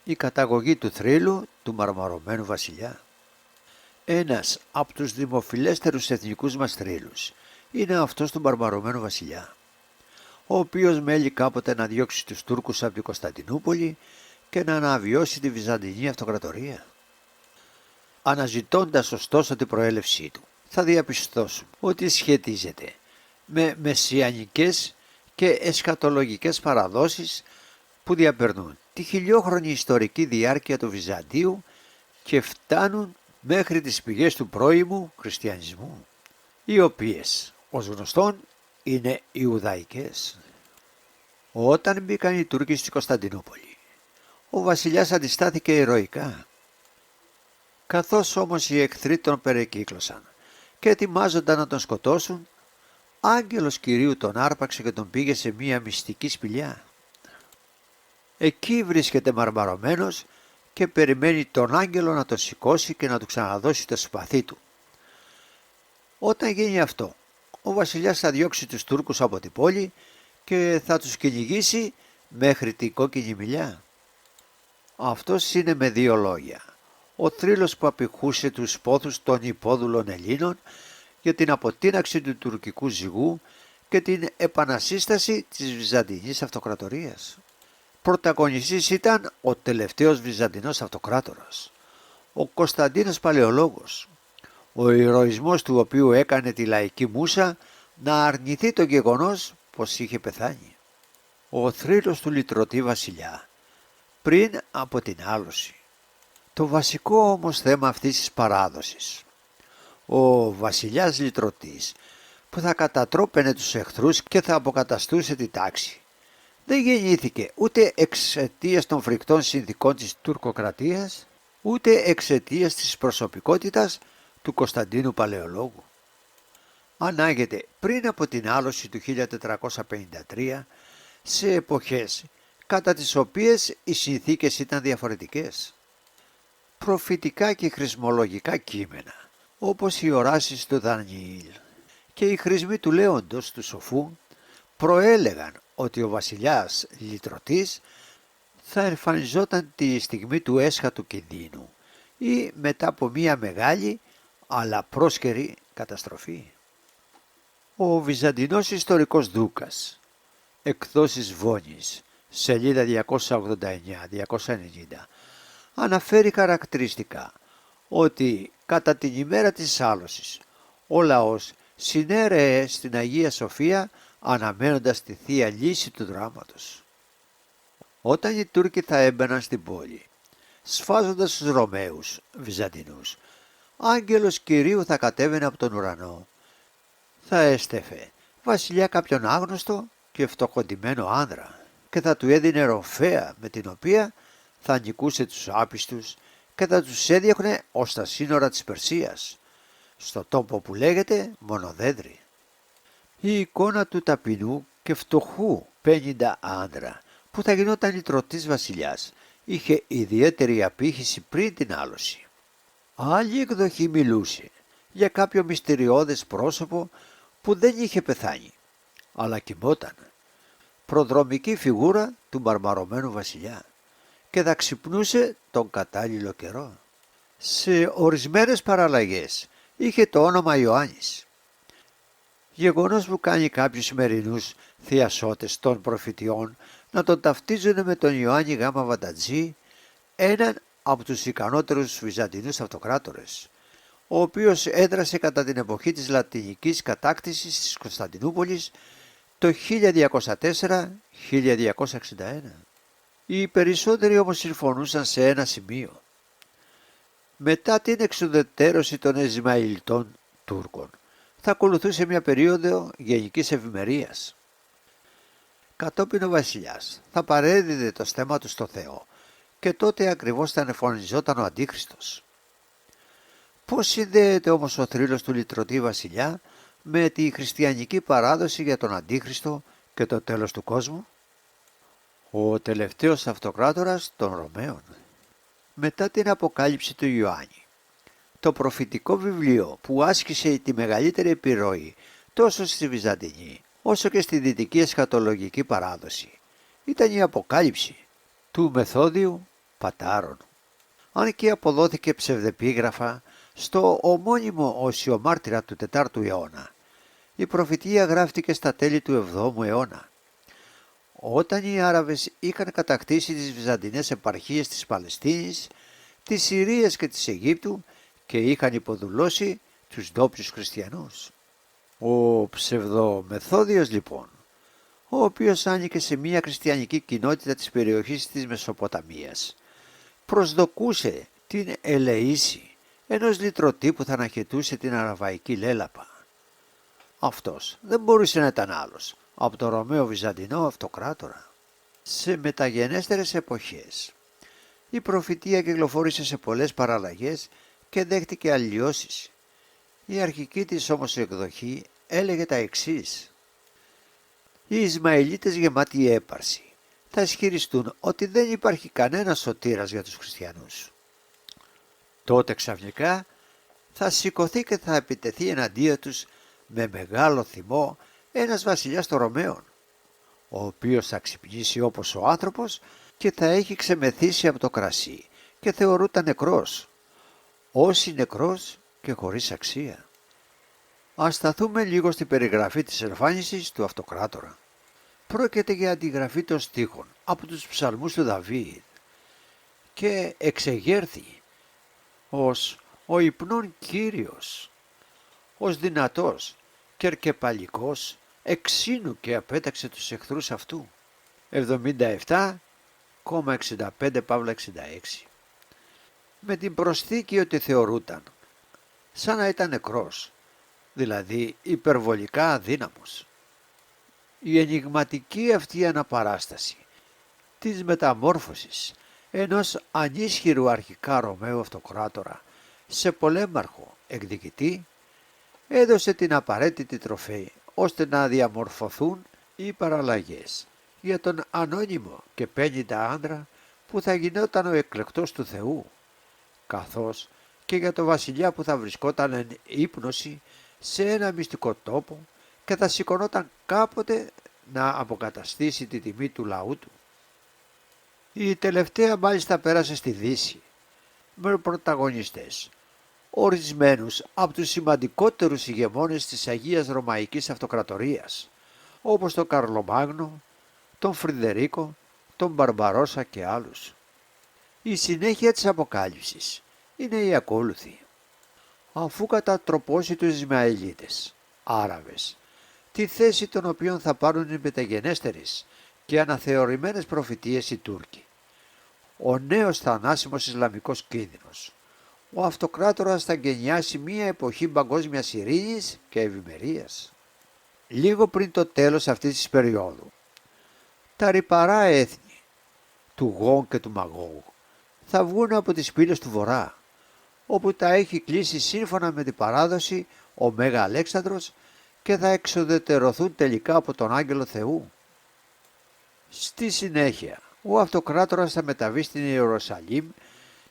Η καταγωγή του θρύλου του μαρμαρωμένου βασιλιά. Ένας από τους δημοφιλέστερους εθνικούς μας θρύλους είναι αυτός του μαρμαρωμένου βασιλιά, ο οποίος μέλει κάποτε να διώξει τους Τούρκους από την Κωνσταντινούπολη και να αναβιώσει τη Βυζαντινή Αυτοκρατορία. Αναζητώντας ωστόσο την προέλευσή του, θα διαπιστώσουν ότι σχετίζεται με μεσιανικές και εσχατολογικές παραδόσεις που διαπερνούν τη χιλιόχρονη ιστορική διάρκεια του Βυζαντίου και φτάνουν μέχρι τις πηγές του πρώιμου χριστιανισμού, οι οποίες, ως γνωστόν, είναι Ιουδαϊκές. Όταν μπήκαν οι Τούρκοι στη Κωνσταντινούπολη, ο βασιλιάς αντιστάθηκε ηρωικά. Καθώς όμως οι εχθροί τον περεκύκλωσαν και ετοιμάζονταν να τον σκοτώσουν, άγγελος Κυρίου τον άρπαξε και τον πήγε σε μία μυστική σπηλιά. Εκεί βρίσκεται μαρμαρωμένος και περιμένει τον άγγελο να τον σηκώσει και να του ξαναδώσει το σπαθί του. Όταν γίνει αυτό, ο βασιλιάς θα διώξει τους Τούρκους από την πόλη και θα τους κυνηγήσει μέχρι την Κόκκινη Μιλιά. Αυτός είναι με δύο λόγια ο θρύλος που απηχούσε τους πόθους των υπόδουλων Ελλήνων για την αποτείναξη του τουρκικού ζυγού και την επανασύσταση της Βυζαντινής Αυτοκρατορίας. Πρωταγωνιστής ήταν ο τελευταίος Βυζαντινός Αυτοκράτορας, ο Κωνσταντίνος Παλαιολόγος, ο ηρωισμός του οποίου έκανε τη λαϊκή μούσα να αρνηθεί το γεγονός πως είχε πεθάνει. Ο θρύλος του λυτρωτή βασιλιά πριν από την άλωση. Το βασικό όμως θέμα αυτής της παράδοσης, ο βασιλιάς λυτρωτής που θα κατατρόπαινε τους εχθρούς και θα αποκαταστούσε τη τάξη, δεν γεννήθηκε ούτε εξαιτίας των φρικτών συνθηκών της τουρκοκρατίας, ούτε εξαιτίας της προσωπικότητας του Κωνσταντίνου Παλαιολόγου. Ανάγεται πριν από την άλωση του 1453 σε εποχές κατά τις οποίες οι συνθήκες ήταν διαφορετικές. Προφητικά και χρησμολογικά κείμενα, όπως οι οράσεις του Δανιήλ και οι χρησμοί του Λέοντος του Σοφού, προέλεγαν ότι ο βασιλιάς λυτρωτής θα εμφανιζόταν τη στιγμή του έσχατου κινδύνου ή μετά από μία μεγάλη αλλά πρόσκαιρη καταστροφή. Ο Βυζαντινός ιστορικός Δούκας, εκδόσεις Βόνης, σελίδα 289-290, αναφέρει χαρακτηριστικά ότι κατά την ημέρα της άλωσης ο λαός συνέρεε στην Αγία Σοφία αναμένοντας τη Θεία Λύση του δράματος. Όταν οι Τούρκοι θα έμπαιναν στην πόλη, σφάζοντας τους Ρωμαίους Βυζαντινούς, άγγελος Κυρίου θα κατέβαινε από τον ουρανό. Θα έστεφε βασιλιά κάποιον άγνωστο και φτωχοντυμένο άνδρα και θα του έδινε ροφέα με την οποία θα νικούσε τους άπιστους και θα τους έδιωχνε ως τα σύνορα της Περσίας, στο τόπο που λέγεται Μονοδέδρη. Η εικόνα του ταπεινού και φτωχού 50 άνδρα που θα γινόταν λυτρωτής βασιλιάς είχε ιδιαίτερη απήχηση πριν την άλωση. Άλλη εκδοχή μιλούσε για κάποιο μυστηριώδες πρόσωπο που δεν είχε πεθάνει, αλλά κοιμόταν, προδρομική φιγούρα του μαρμαρωμένου βασιλιά και θα ξυπνούσε τον κατάλληλο καιρό. Σε ορισμένες παραλλαγές είχε το όνομα Ιωάννης, γεγονός που κάνει κάποιους σημερινούς θειασότες των προφητιών να τον ταυτίζουν με τον Ιωάννη Γάμα Βαντατζή, έναν από τους ικανότερους Βυζαντινούς αυτοκράτορες, ο οποίος έδρασε κατά την εποχή της λατινικής κατάκτησης της Κωνσταντινούπολης το 1204-1261. Οι περισσότεροι όμως συμφωνούσαν σε ένα σημείο. Μετά την εξουδετερώση των Ισμαηλιτών Τούρκων θα ακολουθούσε μια περίοδο γενικής ευημερίας. Κατόπιν ο βασιλιάς θα παρέδιδε το στέμμα του στο Θεό και τότε ακριβώς θα εμφανιζόταν ο Αντίχριστος. Πώς συνδέεται όμως ο θρύλος του λυτρωτή βασιλιά με τη χριστιανική παράδοση για τον Αντίχριστο και το τέλος του κόσμου? Ο τελευταίος αυτοκράτορας των Ρωμαίων. Μετά την αποκάλυψη του Ιωάννη, το προφητικό βιβλίο που άσκησε τη μεγαλύτερη επιρροή τόσο στη Βυζαντινή όσο και στη δυτική εσχατολογική παράδοση ήταν η Αποκάλυψη του Μεθόδιου πατάρων. Αν και αποδόθηκε ψευδεπίγραφα στο ομώνυμο οσιομάρτυρα του 4ου αιώνα, η προφητεία γράφτηκε στα τέλη του 7ου αιώνα. Όταν οι Άραβες είχαν κατακτήσει τις βυζαντινές επαρχίες της Παλαιστίνης, της Συρίας και της Αιγύπτου και είχαν υποδουλώσει τους ντόπιους χριστιανούς. Ο ψευδομεθόδιος λοιπόν, ο οποίος άνοικε σε μια χριστιανική κοινότητα της περιοχής της Μεσοποταμίας, προσδοκούσε την ελεήση ενός λυτρωτή που θα αναχαιτούσε την αραβαϊκή λέλαπα. Αυτός δεν μπορούσε να ήταν άλλος από τον Ρωμαίο Βυζαντινό Αυτοκράτορα. Σε μεταγενέστερες εποχές η προφητεία κυκλοφόρησε σε πολλές παραλλαγές και δέχτηκε αλλοιώσεις. Η αρχική της όμως εκδοχή έλεγε τα εξής: οι Ισμαηλίτες γεμάτοι έπαρση θα ισχυριστούν ότι δεν υπάρχει κανένας σωτήρας για τους χριστιανούς. Τότε ξαφνικά θα σηκωθεί και θα επιτεθεί εναντίον τους με μεγάλο θυμό ένας βασιλιάς των Ρωμαίων, ο οποίος θα ξυπνήσει όπως ο άνθρωπος και θα έχει ξεμεθύσει από το κρασί και θεωρούταν νεκρός, όσοι νεκρός και χωρίς αξία. Ας σταθούμε λίγο στην περιγραφή της εμφάνισης του Αυτοκράτορα. Πρόκειται για αντιγραφή των στίχων από τους ψαλμούς του Δαβίδ και εξεγέρθη ως ο υπνών Κύριος, ως δυνατός και αρκεπαλικός εξήνου και απέταξε τους εχθρούς αυτού. 77,65 Παύλα 66. Με την προσθήκη ότι θεωρούταν σαν να ήταν νεκρός, δηλαδή υπερβολικά αδύναμος. Η ενιγματική αυτή αναπαράσταση της μεταμόρφωσης ενός ανίσχυρου αρχικά Ρωμαίου Αυτοκράτορα σε πολέμαρχο εκδικητή έδωσε την απαραίτητη τροφή ώστε να διαμορφωθούν οι παραλλαγές για τον ανώνυμο και 50 άντρα που θα γινόταν ο εκλεκτός του Θεού, καθώς και για τον βασιλιά που θα βρισκόταν εν ύπνωση σε ένα μυστικό τόπο και θα σηκωνόταν κάποτε να αποκαταστήσει τη τιμή του λαού του. Η τελευταία μάλιστα πέρασε στη Δύση με πρωταγωνιστές ορισμένους από τους σημαντικότερους ηγεμόνες της Αγίας Ρωμαϊκής Αυτοκρατορίας, όπως τον Καρλομάγνο, τον Φρυδερίκο, τον Μπαρμπαρόσα και άλλους. Η συνέχεια της Αποκάλυψης είναι η ακόλουθη. Αφού κατατροπώσει τους Ισμαηλίτες, Άραβες, τη θέση των οποίων θα πάρουν οι μεταγενέστερες και αναθεωρημένες προφητείες οι Τούρκοι, ο νέος θανάσιμος Ισλαμικός κίνδυνος, ο Αυτοκράτορας θα γενιάσει μία εποχή παγκόσμιας ειρήνης και ευημερίας. Λίγο πριν το τέλος αυτής της περίοδου, τα ρυπαρά έθνη του Γόγ και του Μαγόγ θα βγουν από τις πύλες του Βορρά, όπου τα έχει κλείσει σύμφωνα με την παράδοση ο Μέγα Αλέξανδρος και θα εξοδετερωθούν τελικά από τον Άγγελο Θεού. Στη συνέχεια, ο Αυτοκράτορας θα μεταβεί στην Ιερουσαλήμ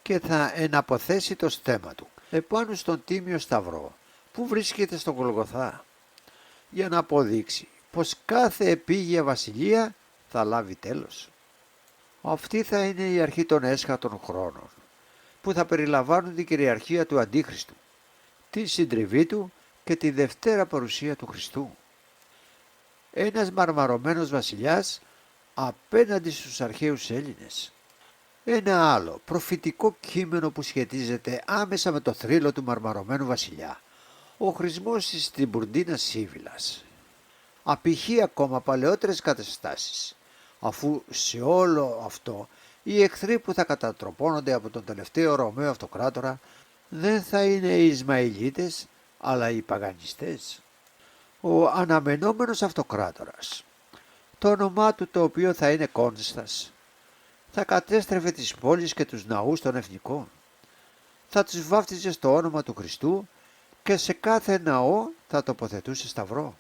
και θα εναποθέσει το στέμμα του επάνω στον Τίμιο Σταυρό που βρίσκεται στον Γολγοθά, για να αποδείξει πως κάθε επίγεια βασιλεία θα λάβει τέλος. Αυτή θα είναι η αρχή των έσχατων χρόνων, που θα περιλαμβάνουν την κυριαρχία του Αντίχριστου, τη συντριβή του και τη δευτέρα παρουσία του Χριστού. Ένας μαρμαρωμένος βασιλιάς απέναντι στους αρχαίους Έλληνες. Ένα άλλο προφητικό κείμενο που σχετίζεται άμεσα με το θρύλο του μαρμαρωμένου βασιλιά, ο χρησμός της Τριμπουρντίνας Σίβυλας. Απηχεί ακόμα παλαιότερες καταστάσεις, αφού σε όλο αυτό οι εχθροί που θα κατατροπώνονται από τον τελευταίο Ρωμαίο Αυτοκράτορα δεν θα είναι οι Ισμαηλίτες, αλλά οι παγανιστές. Ο αναμενόμενος Αυτοκράτορας, το όνομά του το οποίο θα είναι Κόνστας, θα κατέστρεφε τις πόλεις και τους ναούς των εθνικών. Θα τους βάφτιζε στο όνομα του Χριστού και σε κάθε ναό θα τοποθετούσε σταυρό.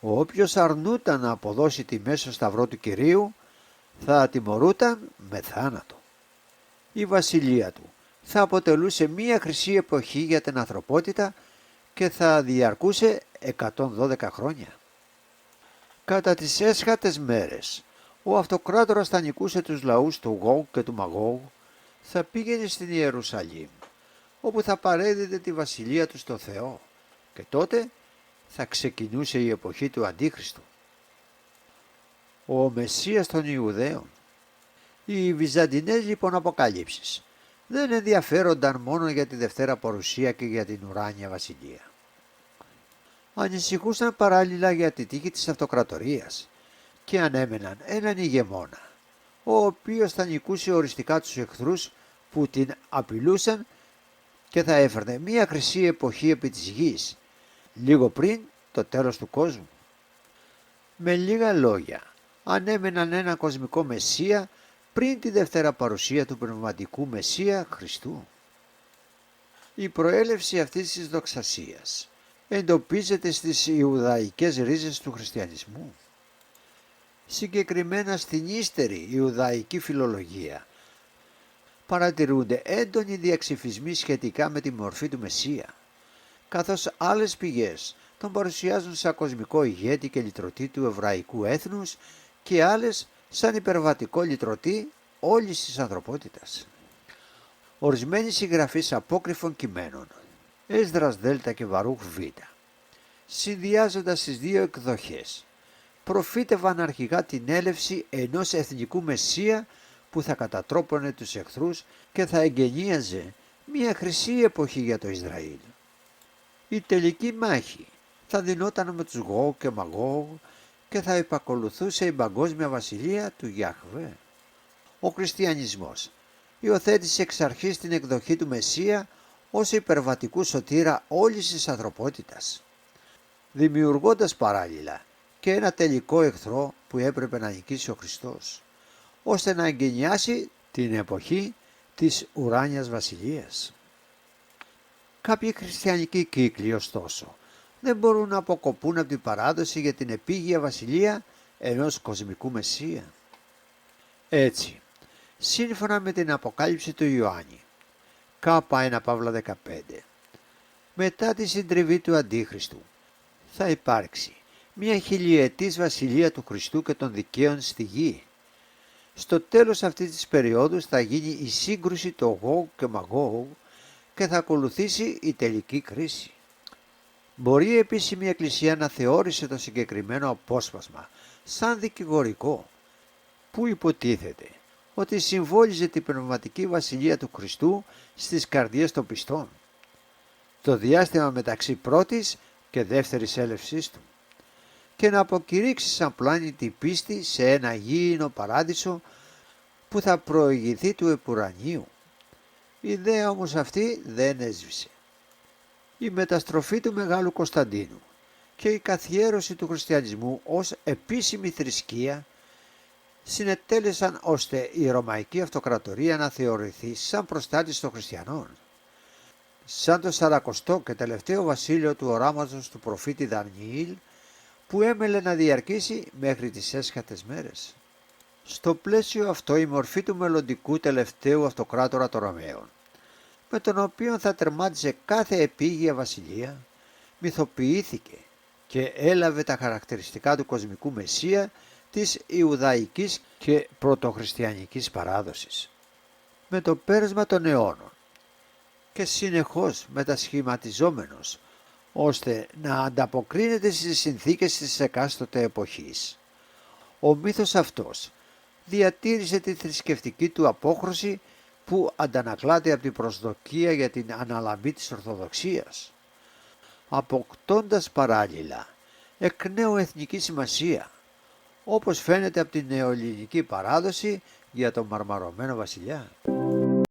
Όποιος αρνούταν να αποδώσει τιμές στο σταυρό του Κυρίου θα τιμωρούταν με θάνατο. Η βασιλεία του θα αποτελούσε μία χρυσή εποχή για την ανθρωπότητα και θα διαρκούσε 112 χρόνια. Κατά τις έσχατες μέρες, Ο αυτοκράτορας θα νικούσε τους λαούς του Γόγ και του Μαγόγ, θα πήγαινε στην Ιερουσαλήμ, όπου θα παρέδιδε τη βασιλεία του στο Θεό, και τότε θα ξεκινούσε η εποχή του Αντίχριστου. Ο Μεσσίας των Ιουδαίων. Οι βυζαντινές λοιπόν αποκαλύψεις δεν ενδιαφέρονταν μόνο για τη Δευτέρα Παρουσία και για την ουράνια βασιλεία. Ανησυχούσαν παράλληλα για τη τύχη της αυτοκρατορίας και ανέμεναν έναν ηγεμόνα, ο οποίος θα νικούσε οριστικά τους εχθρούς που την απειλούσαν και θα έφερνε μία χρυσή εποχή επί της γης, λίγο πριν το τέλος του κόσμου. Με λίγα λόγια, ανέμεναν ένα κοσμικό Μεσσία πριν τη Δευτέρα Παρουσία του πνευματικού Μεσσία Χριστού. Η προέλευση αυτής της δοξασίας εντοπίζεται στις Ιουδαϊκές ρίζες του χριστιανισμού. Συγκεκριμένα στην ύστερη Ιουδαϊκή φιλολογία παρατηρούνται έντονοι διαξυφισμοί σχετικά με τη μορφή του Μεσσία, καθώς άλλες πηγές τον παρουσιάζουν σαν κοσμικό ηγέτη και λυτρωτή του εβραϊκού έθνους και άλλες σαν υπερβατικό λυτρωτή όλης της ανθρωπότητας. Ορισμένοι συγγραφείς απόκριφων κειμένων, Έσδρας Δέλτα και Βαρούχ Β, συνδυάζοντας τις δύο εκδοχές, προφήτευαν αρχικά την έλευση ενός εθνικού Μεσσία που θα κατατρόπωνε τους εχθρούς και θα εγγενίαζε μια χρυσή εποχή για το Ισραήλ. Η τελική μάχη θα δινόταν με τους Γόγ και Μαγόγ και θα επακολουθούσε η παγκόσμια βασιλεία του Γιάχβε. Ο χριστιανισμός υιοθέτησε εξ αρχής την εκδοχή του Μεσσία ως υπερβατικού σωτήρα όλης της ανθρωπότητας, δημιουργώντας παράλληλα και ένα τελικό εχθρό που έπρεπε να νικήσει ο Χριστός, ώστε να εγκαινιάσει την εποχή της ουράνιας βασιλείας. Κάποιοι χριστιανικοί κύκλοι, ωστόσο, δεν μπορούν να αποκοπούν από την παράδοση για την επίγεια βασιλεία ενός κοσμικού Μεσσία. Έτσι, σύμφωνα με την αποκάλυψη του Ιωάννη, K1 Παύλα 15, μετά τη συντριβή του Αντίχριστου θα υπάρξει μια χιλιετής βασιλεία του Χριστού και των δικαίων στη γη. Στο τέλος αυτής της περίοδου θα γίνει η σύγκρουση των Γόγ και Μαγόγ και θα ακολουθήσει η τελική κρίση. Μπορεί η επίσημη Εκκλησία να θεώρησε το συγκεκριμένο απόσπασμα σαν δικηγορικό, που υποτίθεται ότι συμβόλιζε την πνευματική βασιλεία του Χριστού στις καρδιές των πιστών, το διάστημα μεταξύ πρώτης και δεύτερης έλευσής του, και να αποκηρύξει σαν πλάνη την πίστη σε ένα γήινο παράδεισο που θα προηγηθεί του επουρανίου. Η ιδέα όμως αυτή δεν έσβησε. Η μεταστροφή του Μεγάλου Κωνσταντίνου και η καθιέρωση του χριστιανισμού ως επίσημη θρησκεία συνετέλεσαν ώστε η Ρωμαϊκή Αυτοκρατορία να θεωρηθεί σαν προστάτης των χριστιανών, σαν το 40ο και τελευταίο βασίλειο του οράματος του προφήτη Δανιήλ, που έμελε να διαρκήσει μέχρι τις έσχατες μέρες. Στο πλαίσιο αυτό η μορφή του μελλοντικού τελευταίου αυτοκράτορα των Ρωμαίων, με τον οποίο θα τερμάτιζε κάθε επίγεια βασιλεία, μυθοποιήθηκε και έλαβε τα χαρακτηριστικά του κοσμικού Μεσσία της Ιουδαϊκής και πρωτοχριστιανικής παράδοσης. Με το πέρασμα των αιώνων και συνεχώς μετασχηματιζόμενος, ώστε να ανταποκρίνεται στις συνθήκες της εκάστοτε εποχής, ο μύθος αυτός διατήρησε τη θρησκευτική του απόχρωση που αντανακλάται από την προσδοκία για την αναλαμπή της Ορθοδοξίας, αποκτώντας παράλληλα εκ νέου εθνική σημασία, όπως φαίνεται από την νεοελληνική παράδοση για τον μαρμαρωμένο βασιλιά.